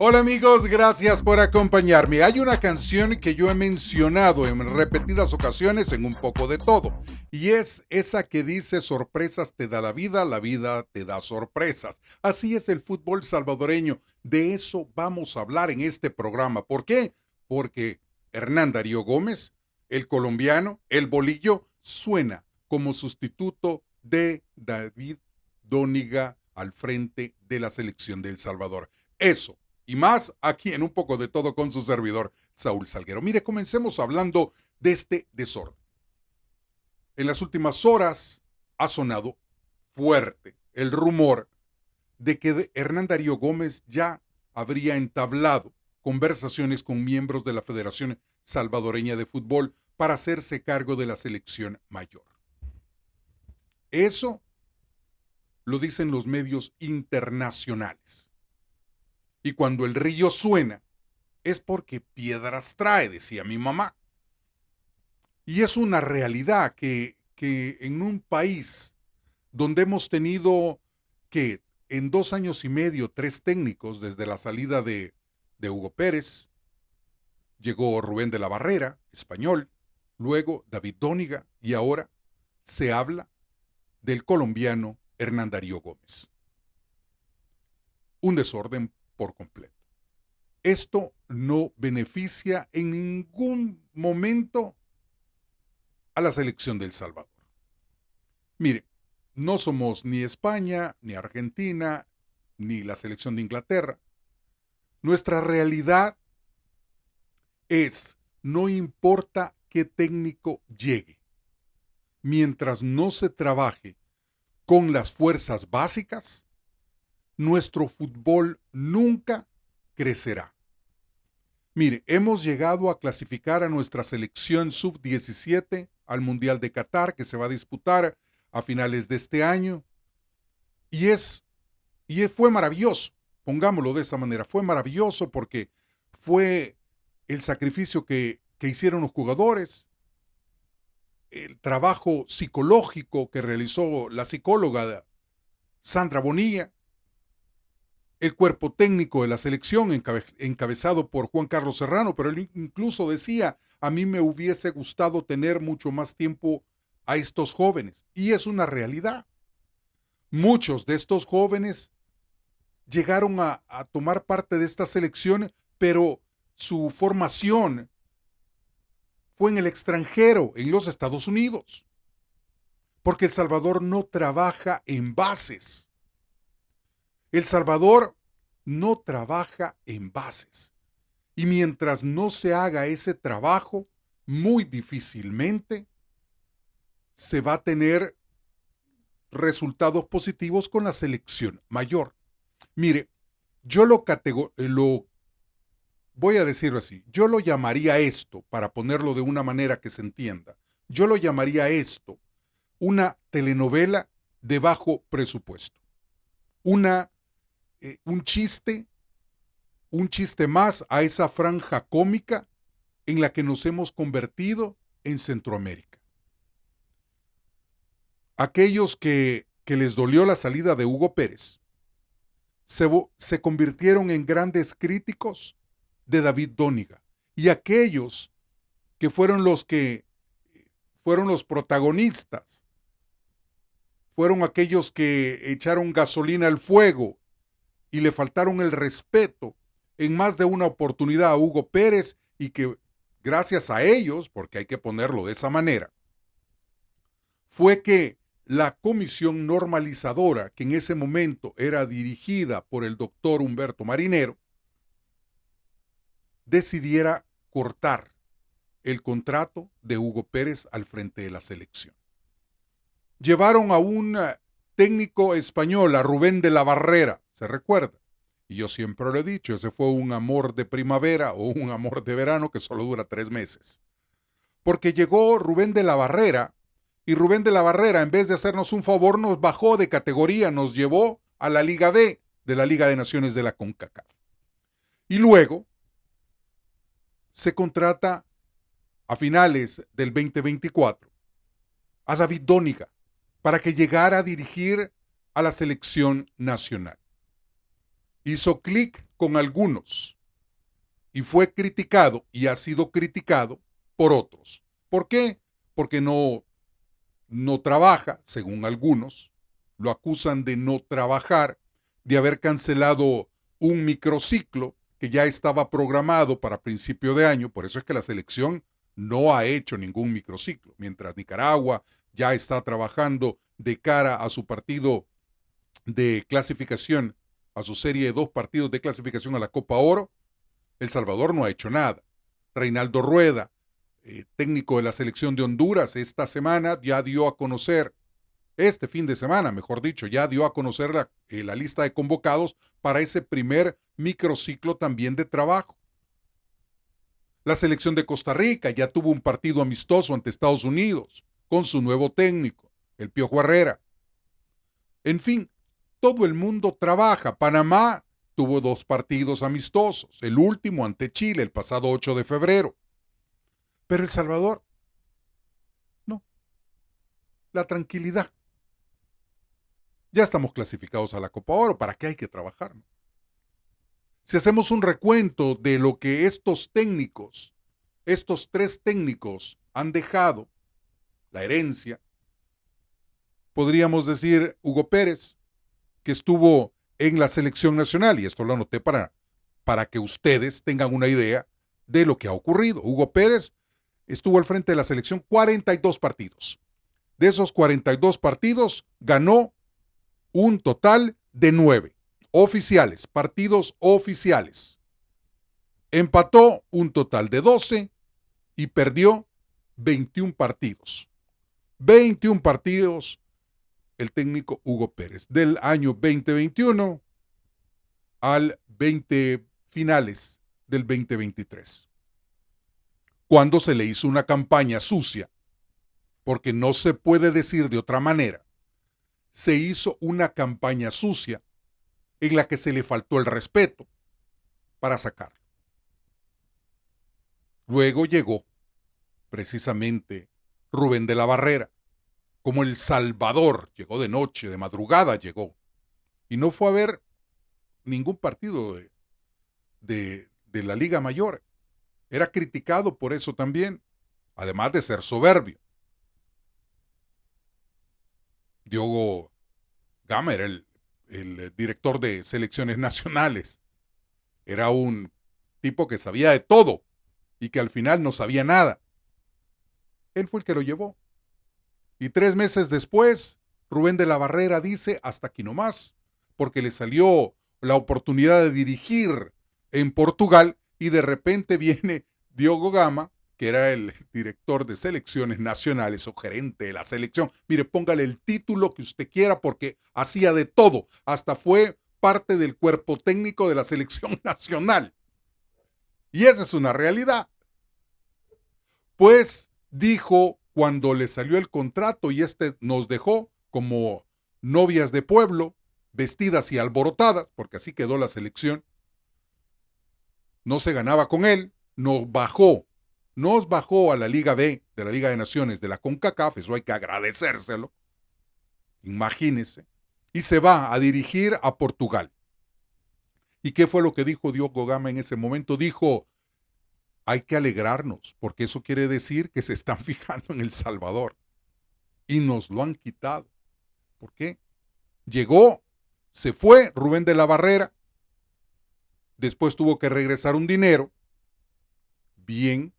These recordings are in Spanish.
Hola amigos, gracias por acompañarme. Hay una canción que yo he mencionado en repetidas ocasiones en un poco de todo, y es esa que dice sorpresas te da la vida te da sorpresas. Así es el fútbol salvadoreño, de eso vamos a hablar en este programa. ¿Por qué? Porque Hernán Darío Gómez, el colombiano, el bolillo, suena como sustituto de David Dóniga al frente de la selección de El Salvador. Eso y más aquí en Un poco de todo con su servidor, Saúl Salguero. Mire, comencemos hablando de este desorden. En las últimas horas ha sonado fuerte el rumor de que Hernán Darío Gómez ya habría entablado conversaciones con miembros de la Federación Salvadoreña de Fútbol para hacerse cargo de la selección mayor. Eso lo dicen los medios internacionales. Y cuando el río suena, es porque piedras trae, decía mi mamá. Y es una realidad que en un país donde hemos tenido que en 2 años y medio, 3 técnicos desde la salida de Hugo Pérez, llegó Rubén de la Barrera, español, luego David Dóniga y ahora se habla del colombiano Hernán Darío Gómez. Un desorden por completo. Esto no beneficia en ningún momento a la selección de El Salvador. Mire, no somos ni España, ni Argentina, ni la selección de Inglaterra. Nuestra realidad es, no importa qué técnico llegue, mientras no se trabaje con las fuerzas básicas, nuestro fútbol nunca crecerá. Mire, hemos llegado a clasificar a nuestra selección sub-17 al Mundial de Qatar, que se va a disputar a finales de este año. Fue maravilloso, pongámoslo de esa manera, fue maravilloso porque fue el sacrificio que hicieron los jugadores, el trabajo psicológico que realizó la psicóloga Sandra Bonilla, el cuerpo técnico de la selección encabezado por Juan Carlos Serrano, pero él incluso decía, a mí me hubiese gustado tener mucho más tiempo a estos jóvenes. Y es una realidad. Muchos de estos jóvenes llegaron a tomar parte de esta selección, pero su formación fue en el extranjero, en los Estados Unidos. Porque El Salvador no trabaja en bases. El Salvador no trabaja en bases. Y mientras no se haga ese trabajo, muy difícilmente se va a tener resultados positivos con la selección mayor. Mire, yo lo voy a decirlo así, yo lo llamaría esto, para ponerlo de una manera que se entienda, yo lo llamaría esto una telenovela de bajo presupuesto. Una un chiste más a esa franja cómica en la que nos hemos convertido en Centroamérica. Aquellos que les dolió la salida de Hugo Pérez se convirtieron en grandes críticos de David Dóniga. Y aquellos que fueron los protagonistas, fueron aquellos que echaron gasolina al fuego y le faltaron el respeto en más de una oportunidad a Hugo Pérez y que gracias a ellos, porque hay que ponerlo de esa manera, fue que la comisión normalizadora, que en ese momento era dirigida por el doctor Humberto Marinero, decidiera cortar el contrato de Hugo Pérez al frente de la selección. Llevaron a un técnico español, a Rubén de la Barrera, ¿se recuerda? Y yo siempre lo he dicho, ese fue un amor de primavera o un amor de verano que solo dura 3 meses. Porque llegó Rubén de la Barrera y Rubén de la Barrera, en vez de hacernos un favor, nos bajó de categoría, nos llevó a la Liga B de la Liga de Naciones de la CONCACAF. Y luego se contrata a finales del 2024 a David Dóniga para que llegara a dirigir a la selección nacional. Hizo clic con algunos y fue criticado y ha sido criticado por otros. ¿Por qué? Porque no trabaja, según algunos, lo acusan de no trabajar, de haber cancelado un microciclo que ya estaba programado para principio de año. Por eso es que la selección no ha hecho ningún microciclo, mientras Nicaragua ya está trabajando de cara a su partido de clasificación, a su serie de 2 partidos de clasificación a la Copa Oro. El Salvador no ha hecho nada. Reinaldo Rueda, técnico de la selección de Honduras, esta semana ya dio a conocer, este fin de semana, mejor dicho, ya dio a conocer la lista de convocados para ese primer microciclo también de trabajo. La selección de Costa Rica ya tuvo un partido amistoso ante Estados Unidos con su nuevo técnico, el Piojo Herrera. En fin, todo el mundo trabaja. Panamá tuvo 2 partidos amistosos, el último ante Chile el pasado 8 de febrero. Pero El Salvador, no. La tranquilidad. Ya estamos clasificados a la Copa Oro, ¿para qué hay que trabajar? Si hacemos un recuento de lo que estos 3 técnicos han dejado, la herencia, podríamos decir Hugo Pérez, que estuvo en la selección nacional, y esto lo anoté para que ustedes tengan una idea de lo que ha ocurrido. Hugo Pérez estuvo al frente de la selección 42 partidos. De esos 42 partidos, ganó un total de 9 oficiales, partidos oficiales. Empató un total de 12 y perdió 21 partidos. 21 partidos el técnico Hugo Pérez, del año 2021 al finales del 2023. Cuando se le hizo una campaña sucia, porque no se puede decir de otra manera, se hizo una campaña sucia en la que se le faltó el respeto para sacarlo. Luego llegó precisamente Rubén de la Barrera, como el Salvador, llegó de noche, de madrugada llegó, y no fue a ver ningún partido de la Liga Mayor. Era criticado por eso también, además de ser soberbio. Diogo Gama era el director de selecciones nacionales. Era un tipo que sabía de todo y que al final no sabía nada. Él fue el que lo llevó. Y 3 meses después, Rubén de la Barrera dice, hasta aquí nomás, porque le salió la oportunidad de dirigir en Portugal y de repente viene Diogo Gama, que era el director de selecciones nacionales o gerente de la selección. Mire, póngale el título que usted quiera porque hacía de todo. Hasta fue parte del cuerpo técnico de la selección nacional. Y esa es una realidad. Pues dijo cuando le salió el contrato y nos dejó como novias de pueblo, vestidas y alborotadas, porque así quedó la selección. No se ganaba con él, nos bajó a la Liga B, de la Liga de Naciones, de la CONCACAF, eso hay que agradecérselo, imagínense, y se va a dirigir a Portugal. ¿Y qué fue lo que dijo Diogo Gama en ese momento? Dijo, hay que alegrarnos, porque eso quiere decir que se están fijando en El Salvador, y nos lo han quitado. ¿Por qué? Llegó, se fue Rubén de la Barrera, después tuvo que regresar un dinero, bien,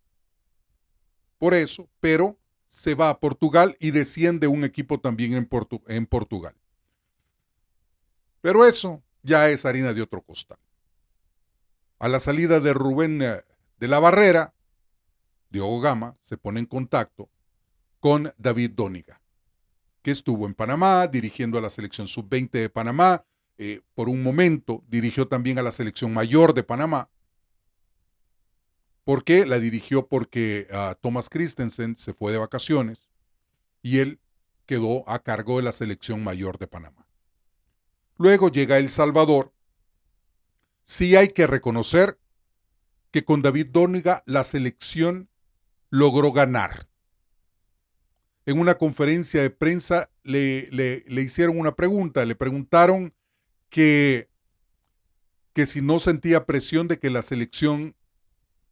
por eso, pero se va a Portugal y desciende un equipo también en Portugal. Pero eso ya es harina de otro costal. A la salida de Rubén de la Barrera, Diogo Gama se pone en contacto con David Dóniga, que estuvo en Panamá dirigiendo a la selección sub-20 de Panamá. Por un momento dirigió también a la selección mayor de Panamá. ¿Por qué? La dirigió porque Thomas Christensen se fue de vacaciones y él quedó a cargo de la selección mayor de Panamá. Luego llega El Salvador. Sí hay que reconocer que con David Dóniga la selección logró ganar. En una conferencia de prensa le hicieron una pregunta, le preguntaron que que si no sentía presión de que la selección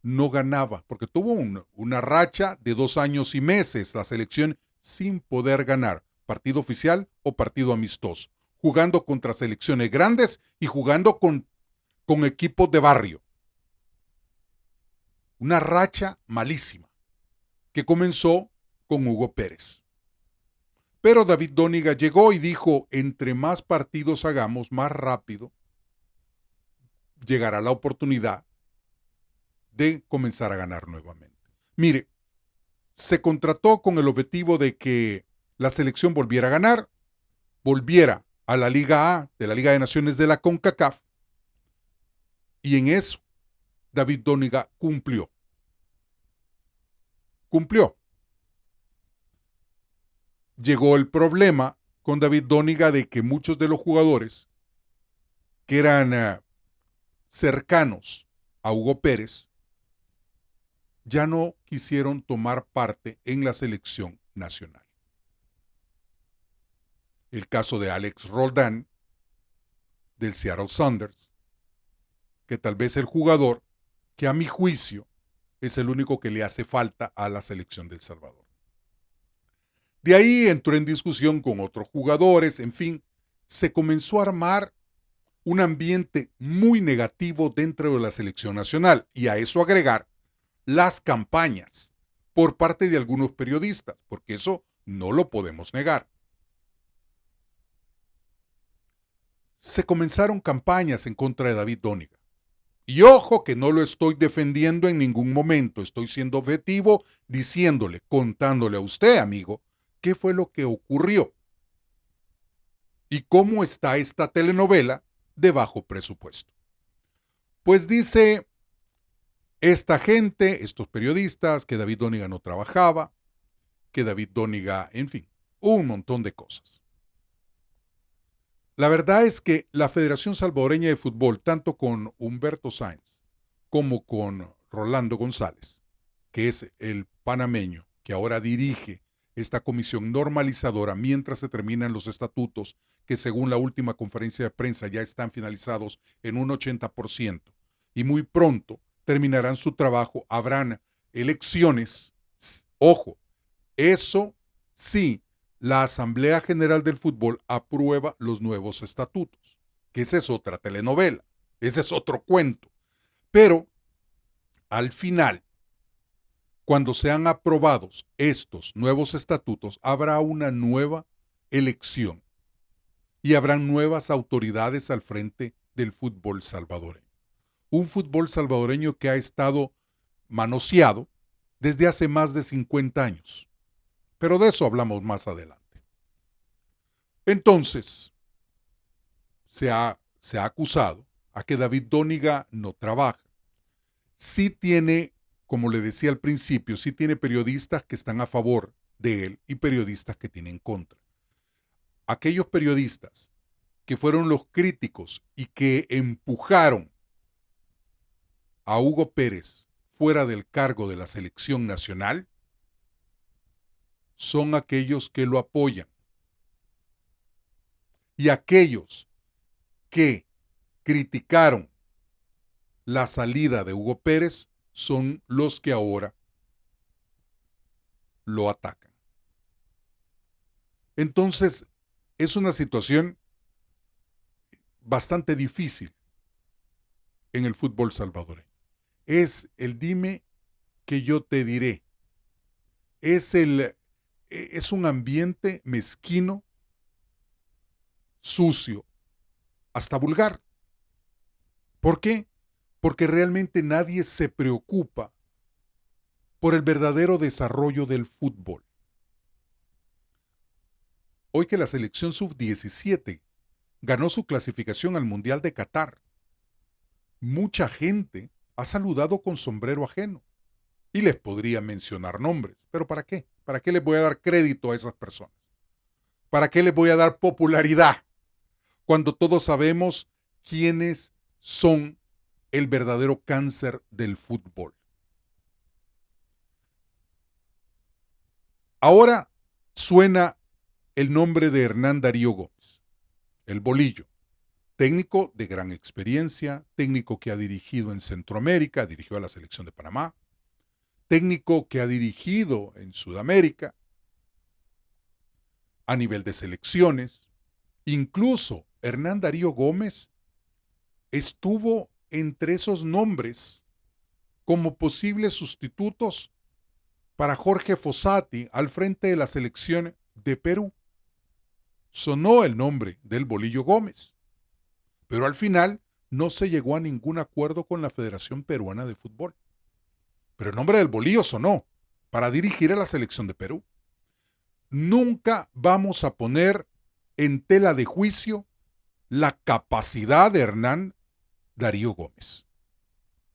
no ganaba, porque tuvo una racha de 2 años y meses la selección sin poder ganar, partido oficial o partido amistoso, jugando contra selecciones grandes y jugando con equipos de barrio. Una racha malísima que comenzó con Hugo Pérez. Pero David Dóniga llegó y dijo, entre más partidos hagamos, más rápido llegará la oportunidad de comenzar a ganar nuevamente. Mire, se contrató con el objetivo de que la selección volviera a ganar, volviera a la Liga A de la Liga de Naciones de la CONCACAF, y en eso David Dóniga cumplió. Llegó el problema con David Dóniga de que muchos de los jugadores que eran cercanos a Hugo Pérez ya no quisieron tomar parte en la selección nacional. El caso de Alex Roldán, del Seattle Sounders, que tal vez el jugador que a mi juicio es el único que le hace falta a la selección de El Salvador. De ahí entró en discusión con otros jugadores, en fin, se comenzó a armar un ambiente muy negativo dentro de la selección nacional, y a eso agregar las campañas por parte de algunos periodistas, porque eso no lo podemos negar. Se comenzaron campañas en contra de David Dóniga. Y ojo que no lo estoy defendiendo en ningún momento, estoy siendo objetivo diciéndole, contándole a usted, amigo, qué fue lo que ocurrió y cómo está esta telenovela de bajo presupuesto. Pues dice esta gente, estos periodistas, que David Dóniga no trabajaba, que David Dóniga, en fin, un montón de cosas. La verdad es que la Federación Salvadoreña de Fútbol, tanto con Humberto Sáenz como con Rolando González, que es el panameño que ahora dirige esta comisión normalizadora mientras se terminan los estatutos, que según la última conferencia de prensa ya están finalizados en un 80%, y muy pronto terminarán su trabajo, habrán elecciones. Ojo, eso sí, la Asamblea General del Fútbol aprueba los nuevos estatutos, que esa es otra telenovela, ese es otro cuento. Pero al final, cuando sean aprobados estos nuevos estatutos, habrá una nueva elección y habrán nuevas autoridades al frente del fútbol salvadoreño. Un fútbol salvadoreño que ha estado manoseado desde hace más de 50 años. Pero de eso hablamos más adelante. Entonces, se ha acusado a que David Dóniga no trabaja. Sí tiene, como le decía al principio, sí tiene periodistas que están a favor de él y periodistas que tienen en contra. Aquellos periodistas que fueron los críticos y que empujaron a Hugo Pérez fuera del cargo de la selección nacional, son aquellos que lo apoyan. Y aquellos que criticaron la salida de Hugo Pérez son los que ahora lo atacan. Entonces, es una situación bastante difícil en el fútbol salvadoreño. Es el dime que yo te diré. Es un ambiente mezquino, sucio, hasta vulgar. ¿Por qué? Porque realmente nadie se preocupa por el verdadero desarrollo del fútbol. Hoy que la selección sub-17 ganó su clasificación al Mundial de Qatar, mucha gente ha saludado con sombrero ajeno. Y les podría mencionar nombres, pero ¿para qué? ¿Para qué les voy a dar crédito a esas personas? ¿Para qué les voy a dar popularidad? Cuando todos sabemos quiénes son el verdadero cáncer del fútbol. Ahora suena el nombre de Hernán Darío Gómez, el Bolillo, Técnico de gran experiencia, técnico que ha dirigido en Centroamérica, dirigió a la selección de Panamá, técnico que ha dirigido en Sudamérica, a nivel de selecciones. Incluso Hernán Darío Gómez estuvo entre esos nombres como posibles sustitutos para Jorge Fossati al frente de la selección de Perú. Sonó el nombre del Bolillo Gómez, pero al final no se llegó a ningún acuerdo con la Federación Peruana de Fútbol. Pero el nombre del Bolillo sonó para dirigir a la selección de Perú. Nunca vamos a poner en tela de juicio la capacidad de Hernán Darío Gómez.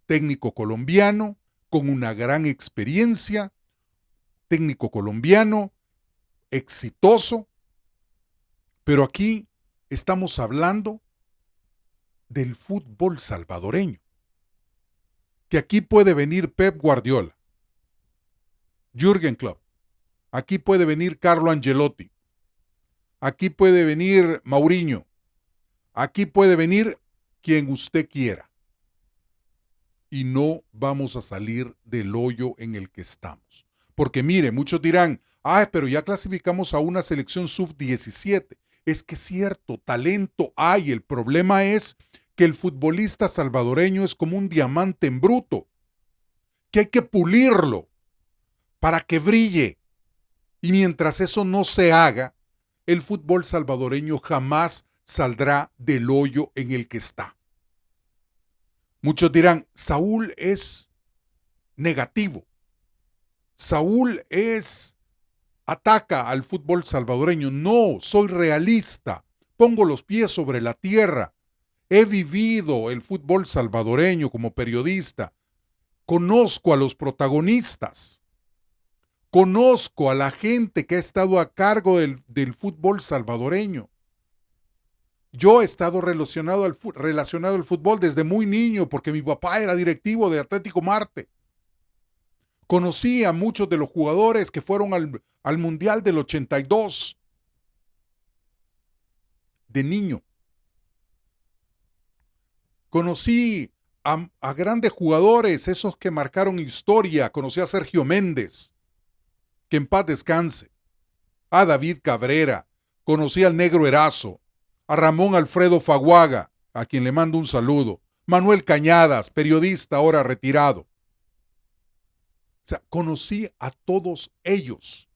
Técnico colombiano con una gran experiencia, técnico colombiano exitoso, pero aquí estamos hablando del fútbol salvadoreño. Que aquí puede venir Pep Guardiola, Jürgen Klopp, aquí puede venir Carlo Ancelotti, aquí puede venir Mourinho, aquí puede venir quien usted quiera. Y no vamos a salir del hoyo en el que estamos. Porque mire, muchos dirán, pero ya clasificamos a una selección sub-17. Es que es cierto, talento hay. El problema es que el futbolista salvadoreño es como un diamante en bruto, que hay que pulirlo para que brille. Y mientras eso no se haga, el fútbol salvadoreño jamás saldrá del hoyo en el que está. Muchos dirán, Saúl es negativo. Saúl ataca al fútbol salvadoreño. No, soy realista. Pongo los pies sobre la tierra. He vivido el fútbol salvadoreño como periodista. Conozco a los protagonistas. Conozco a la gente que ha estado a cargo del fútbol salvadoreño. Yo he estado relacionado al fútbol desde muy niño porque mi papá era directivo de Atlético Marte. Conocí a muchos de los jugadores que fueron al Mundial del 82 de niño. Conocí a grandes jugadores, esos que marcaron historia. Conocí a Sergio Méndez, que en paz descanse, a David Cabrera, conocí al Negro Erazo, a Ramón Alfredo Faguaga, a quien le mando un saludo, Manuel Cañadas, periodista ahora retirado. O sea, conocí a todos ellos.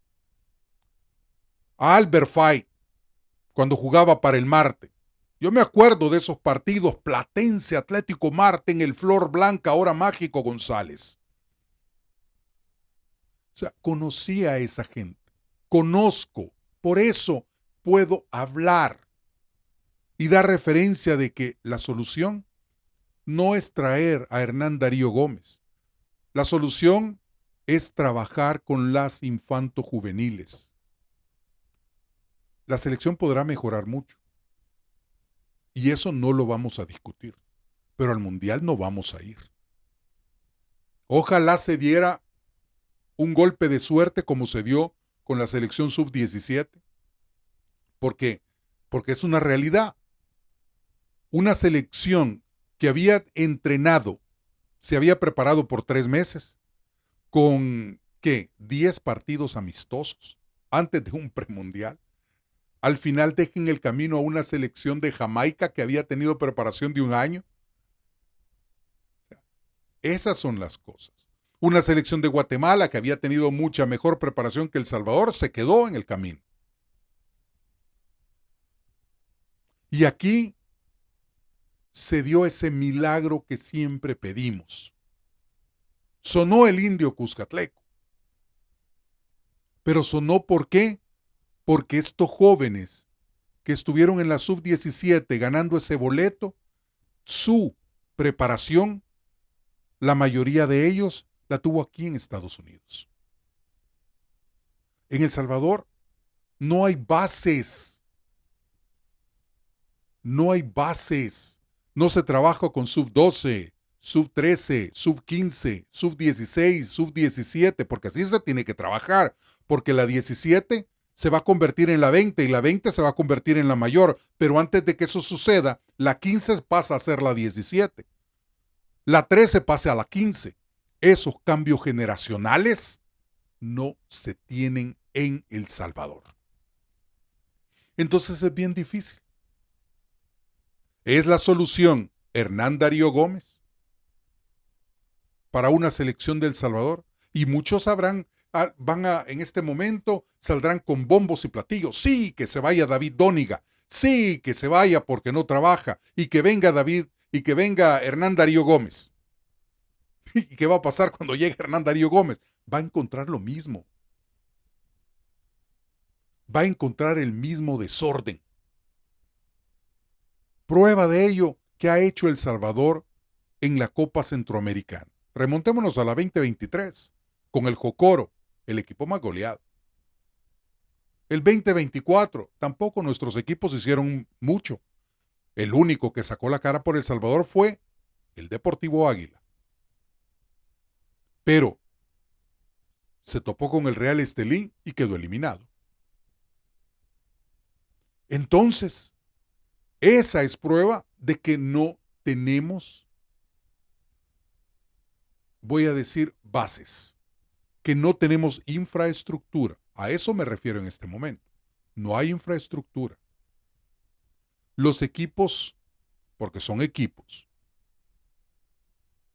A Albert Fay, cuando jugaba para el Marte. Yo me acuerdo de esos partidos Platense, Atlético Marte, en el Flor Blanca, ahora Mágico González. O sea, conocí a esa gente. Conozco, por eso puedo hablar y dar referencia de que la solución no es traer a Hernán Darío Gómez. La solución es trabajar con las infantojuveniles. La selección podrá mejorar mucho. Y eso no lo vamos a discutir. Pero al Mundial no vamos a ir. Ojalá se diera un golpe de suerte como se dio con la selección sub-17. Porque es una realidad. Una selección que había entrenado, se había preparado por 3 meses, con, 10 partidos amistosos antes de un premundial. Al final dejen el camino a una selección de Jamaica que había tenido preparación de 1 año. O sea, esas son las cosas. Una selección de Guatemala que había tenido mucha mejor preparación que El Salvador se quedó en el camino. Y aquí se dio ese milagro que siempre pedimos. Sonó el Indio Cuscatleco. Pero sonó ¿por qué? Porque estos jóvenes que estuvieron en la sub-17 ganando ese boleto, su preparación, la mayoría de ellos la tuvo aquí en Estados Unidos. En El Salvador no hay bases. No hay bases. No se trabaja con sub-12, sub-13, sub-15, sub-16, sub-17, porque así se tiene que trabajar, porque la 17 se va a convertir en la 20 y la 20 se va a convertir en la mayor, pero antes de que eso suceda, la 15 pasa a ser la 17, la 13 pase a la 15. Esos cambios generacionales no se tienen en El Salvador. Entonces es bien difícil. ¿Es la solución Hernán Darío Gómez para una selección de El Salvador? Y muchos en este momento saldrán con bombos y platillos. Sí, que se vaya David Dóniga. Sí, que se vaya porque no trabaja. Y que venga Hernán Darío Gómez. ¿Y qué va a pasar cuando llegue Hernán Darío Gómez? Va a encontrar lo mismo. Va a encontrar el mismo desorden. Prueba de ello que ha hecho El Salvador en la Copa Centroamericana. Remontémonos a la 2023, con el Jocoro, el equipo más goleado. El 2024, tampoco nuestros equipos hicieron mucho. El único que sacó la cara por El Salvador fue el Deportivo Águila. Pero se topó con el Real Estelí y quedó eliminado. Entonces, esa es prueba de que no tenemos, voy a decir, bases, que no tenemos infraestructura. A eso me refiero en este momento. No hay infraestructura. Los equipos, porque son equipos,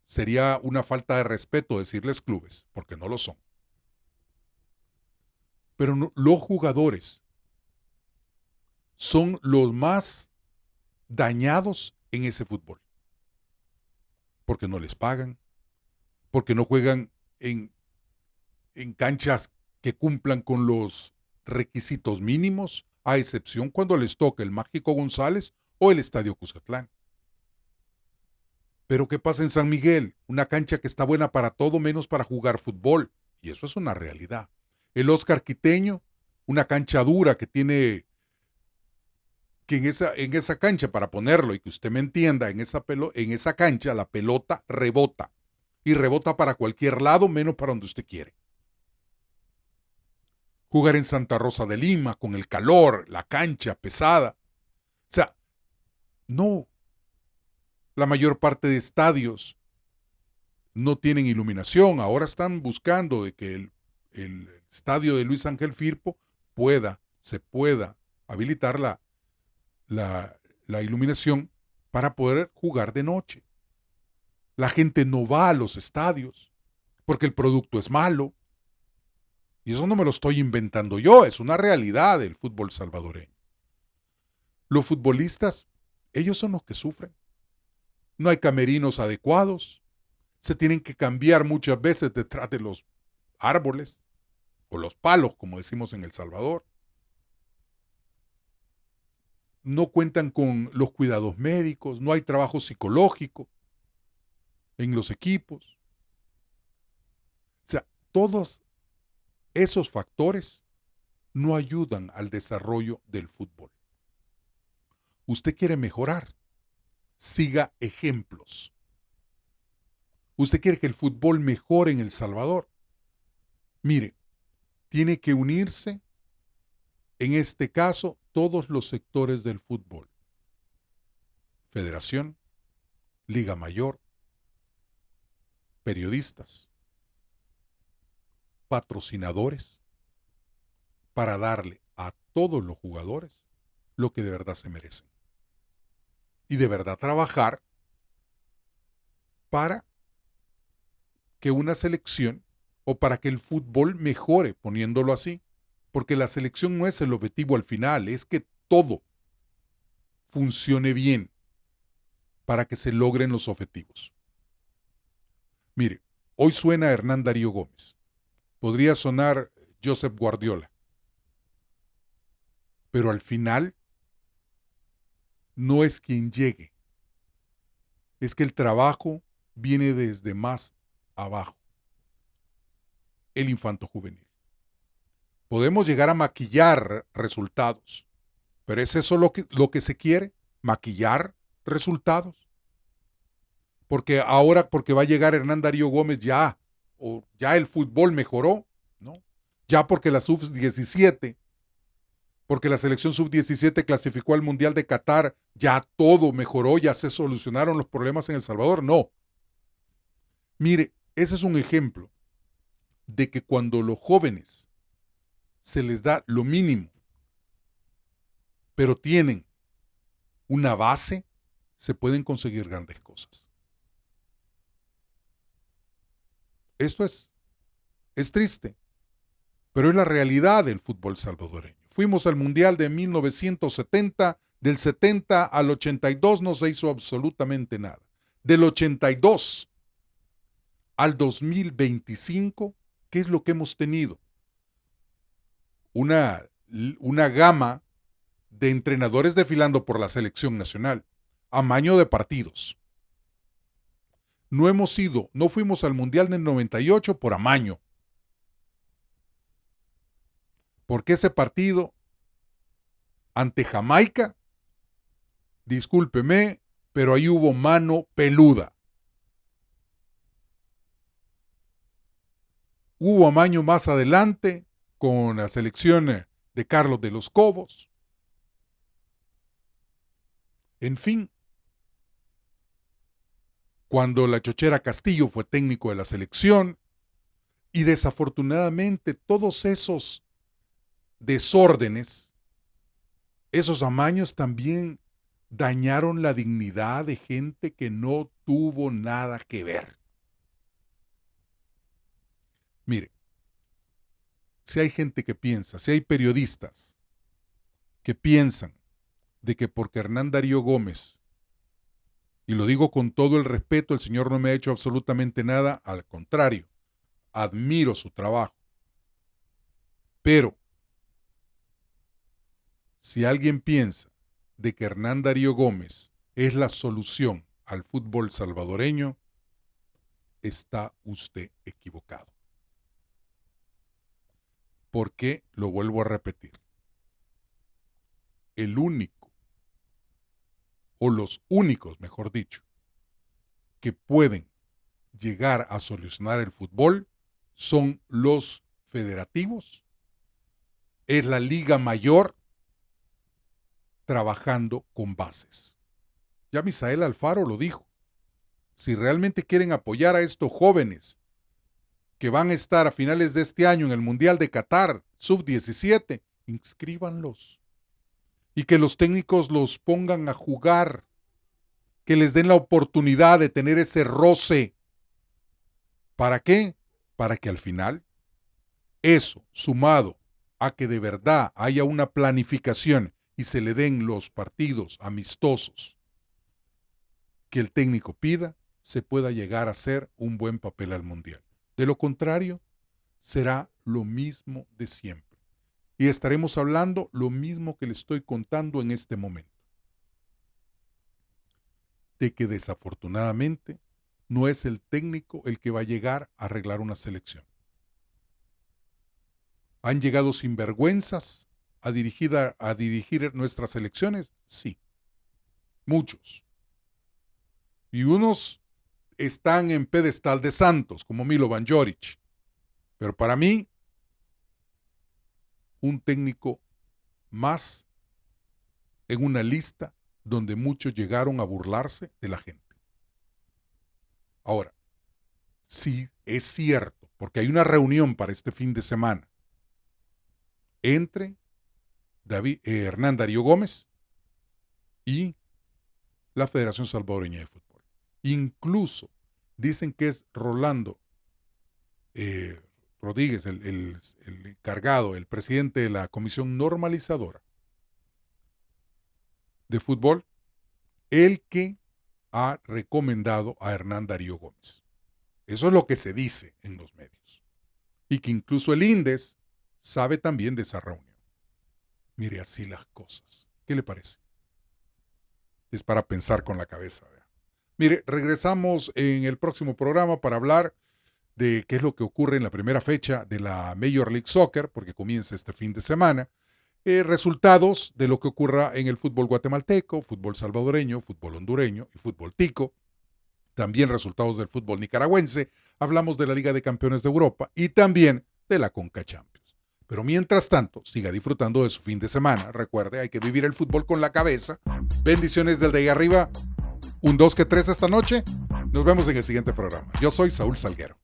sería una falta de respeto decirles clubes, porque no lo son. Pero no, los jugadores son los más dañados en ese fútbol. Porque no les pagan, porque no juegan en canchas que cumplan con los requisitos mínimos, a excepción cuando les toca el Mágico González o el Estadio Cuscatlán. Pero ¿qué pasa en San Miguel? Una cancha que está buena para todo menos para jugar fútbol. Y eso es una realidad. El Óscar Quiteño, una cancha dura que tiene, que en esa cancha, para ponerlo y que usted me entienda, en esa cancha la pelota rebota. Y rebota para cualquier lado menos para donde usted quiere. Jugar en Santa Rosa de Lima, con el calor, la cancha pesada. O sea, no. La mayor parte de estadios no tienen iluminación. Ahora están buscando de que el estadio de Luis Ángel Firpo se pueda habilitar la iluminación para poder jugar de noche. La gente no va a los estadios porque el producto es malo. Y eso no me lo estoy inventando yo, es una realidad del fútbol salvadoreño. Los futbolistas, ellos son los que sufren. No hay camerinos adecuados. Se tienen que cambiar muchas veces detrás de los árboles o los palos, como decimos en El Salvador. No cuentan con los cuidados médicos, no hay trabajo psicológico en los equipos. O sea, todos esos factores no ayudan al desarrollo del fútbol. Usted quiere mejorar, siga ejemplos. Usted quiere que el fútbol mejore en El Salvador. Mire, tiene que unirse, en este caso, todos los sectores del fútbol. Federación, Liga Mayor, periodistas, patrocinadores, para darle a todos los jugadores lo que de verdad se merecen. Y de verdad trabajar para que una selección o para que el fútbol mejore, poniéndolo así, porque la selección no es el objetivo al final, es que todo funcione bien para que se logren los objetivos. Mire, hoy suena Hernán Darío Gómez, podría sonar Josep Guardiola, pero al final no es quien llegue, es que el trabajo viene desde más abajo, el infanto juvenil. Podemos llegar a maquillar resultados, pero ¿es eso lo que se quiere? ¿Maquillar resultados? Porque ahora, porque va a llegar Hernán Darío Gómez ya el fútbol mejoró, ¿no? Ya porque la sub-17, porque la selección sub-17 clasificó al Mundial de Qatar, ya todo mejoró, ya se solucionaron los problemas en El Salvador. No. Mire, ese es un ejemplo de que cuando los jóvenes se les da lo mínimo, pero tienen una base, se pueden conseguir grandes cosas. Esto es triste, pero es la realidad del fútbol salvadoreño. Fuimos al Mundial de 1970, del 70 al 82 no se hizo absolutamente nada. Del 82 al 2025, ¿qué es lo que hemos tenido? Una gama de entrenadores desfilando por la selección nacional, amaño de partidos. No fuimos al Mundial del 98 por amaño. Porque ese partido ante Jamaica, discúlpeme, pero ahí hubo mano peluda. Hubo amaño más adelante con la selección de Carlos de los Cobos. En fin, cuando la Chochera Castillo fue técnico de la selección, y desafortunadamente todos esos desórdenes, esos amaños también dañaron la dignidad de gente que no tuvo nada que ver. Mire, si hay gente que piensa, si hay periodistas que piensan de que porque Hernán Darío Gómez, y lo digo con todo el respeto, el señor no me ha hecho absolutamente nada, al contrario, admiro su trabajo. Pero, si alguien piensa de que Hernán Darío Gómez es la solución al fútbol salvadoreño, está usted equivocado. Porque, lo vuelvo a repetir, el único, o los únicos, mejor dicho, que pueden llegar a solucionar el fútbol son los federativos, es la Liga Mayor trabajando con bases. Ya Misael Alfaro lo dijo. Si realmente quieren apoyar a estos jóvenes que van a estar a finales de este año en el Mundial de Qatar, sub-17, inscríbanlos. Y que los técnicos los pongan a jugar, que les den la oportunidad de tener ese roce. ¿Para qué? Para que al final, eso sumado a que de verdad haya una planificación y se le den los partidos amistosos que el técnico pida, se pueda llegar a hacer un buen papel al Mundial. De lo contrario, será lo mismo de siempre. Y estaremos hablando lo mismo que le estoy contando en este momento. De que desafortunadamente no es el técnico el que va a llegar a arreglar una selección. ¿Han llegado sinvergüenzas a dirigir nuestras elecciones? Sí, muchos. Y unos están en pedestal de santos, como Milovan Jorić. Pero para mí, un técnico más en una lista donde muchos llegaron a burlarse de la gente. Ahora, si es cierto, porque hay una reunión para este fin de semana entre Hernán Darío Gómez y la Federación Salvadoreña de Fútbol. Incluso dicen que es Rolando Rodríguez, el encargado, el presidente de la Comisión Normalizadora de Fútbol, el que ha recomendado a Hernán Darío Gómez. Eso es lo que se dice en los medios. Y que incluso el INDES sabe también de esa reunión. Mire, así las cosas. ¿Qué le parece? Es para pensar con la cabeza. ¿Verdad? Mire, regresamos en el próximo programa para hablar de qué es lo que ocurre en la primera fecha de la Major League Soccer, porque comienza este fin de semana. Resultados de lo que ocurra en el fútbol guatemalteco, fútbol salvadoreño, fútbol hondureño y fútbol tico. También resultados del fútbol nicaragüense. Hablamos de la Liga de Campeones de Europa y también de la Conca Champions. Pero mientras tanto, siga disfrutando de su fin de semana. Recuerde, hay que vivir el fútbol con la cabeza. Bendiciones del de ahí arriba. Un 2 que 3 esta noche. Nos vemos en el siguiente programa. Yo soy Saúl Salguero.